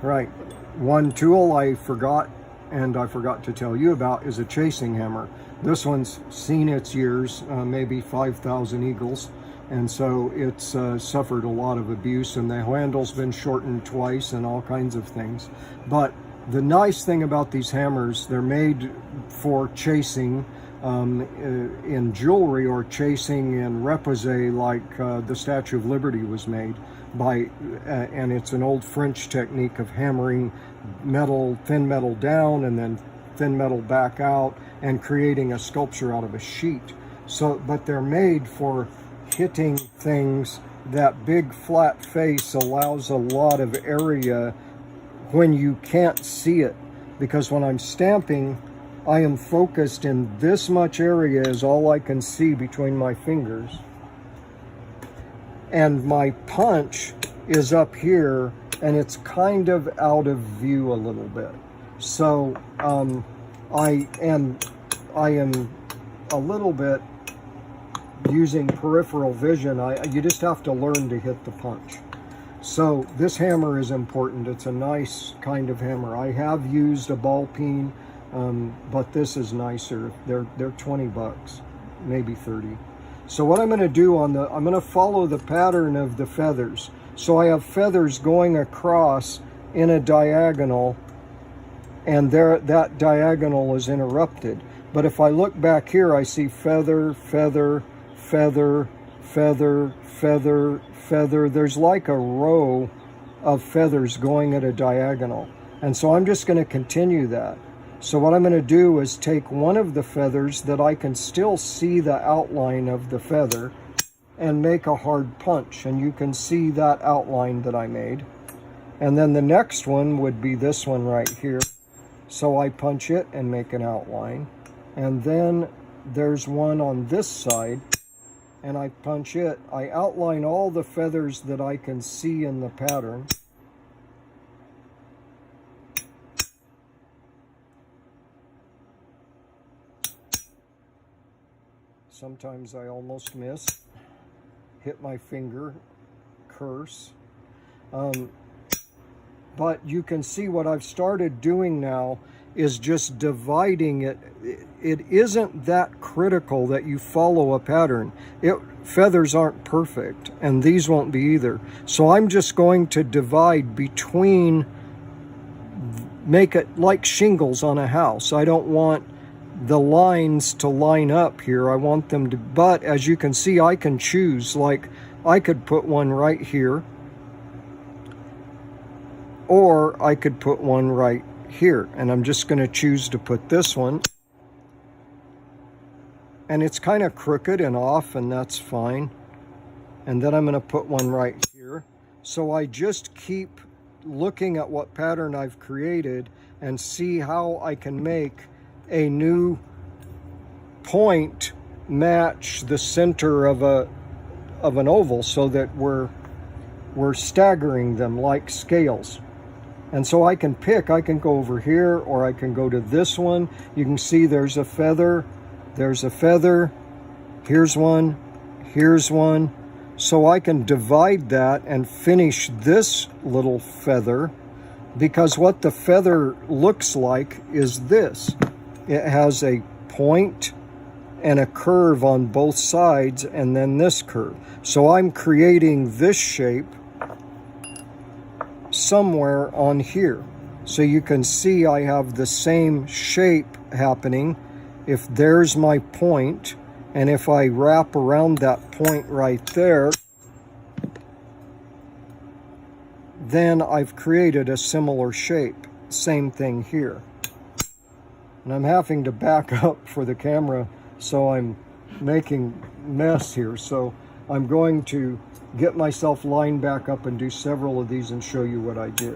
Right. One tool I forgot to tell you about is a chasing hammer. This one's seen its years, maybe 5,000 eagles, and so it's suffered a lot of abuse, and the handle's been shortened twice and all kinds of things. But the nice thing about these hammers, they're made for chasing in jewelry or chasing in repoussé, like the Statue of Liberty was made by, and it's an old French technique of hammering metal, thin metal down and then thin metal back out and creating a sculpture out of a sheet. So, but they're made for hitting things. That big flat face allows a lot of area when you can't see it, because when I'm stamping, I am focused in this much area is all I can see between my fingers. And my punch is up here, and it's kind of out of view a little bit. So I am a little bit using peripheral vision. You just have to learn to hit the punch. So this hammer is important. It's a nice kind of hammer. I have used a ball peen, but this is nicer. They're 20 bucks, maybe 30. So what I'm going to do I'm going to follow the pattern of the feathers. So I have feathers going across in a diagonal, and that diagonal is interrupted. But if I look back here, I see feather, feather, feather, feather, feather, feather. There's like a row of feathers going at a diagonal. And so I'm just going to continue that. So what I'm going to do is take one of the feathers that I can still see the outline of the feather and make a hard punch. And you can see that outline that I made. And then the next one would be this one right here. So I punch it and make an outline. And then there's one on this side, and I punch it. I outline all the feathers that I can see in the pattern. Sometimes I almost miss, hit my finger, curse. But you can see what I've started doing now is just dividing it. It isn't that critical that you follow a pattern. Feathers aren't perfect, and these won't be either. So I'm just going to divide between, make it like shingles on a house. I don't want the lines to line up here. I want them to, but as you can see, I can choose. Like, I could put one right here, or I could put one right here, and I'm just going to choose to put this one. And it's kind of crooked and off, and that's fine. And then I'm going to put one right here. So I just keep looking at what pattern I've created and see how I can make a new point match the center of an oval, so that we're staggering them like scales. And so I can pick, I can go over here, or I can go to this one. You can see there's a feather, here's one, here's one. So I can divide that and finish this little feather, because what the feather looks like is this. It has a point and a curve on both sides, and then this curve. So I'm creating this shape somewhere on here. So you can see I have the same shape happening. If there's my point, and if I wrap around that point right there, then I've created a similar shape. Same thing here. And I'm having to back up for the camera, so I'm making mess here. So I'm going to get myself lined back up and do several of these and show you what I did.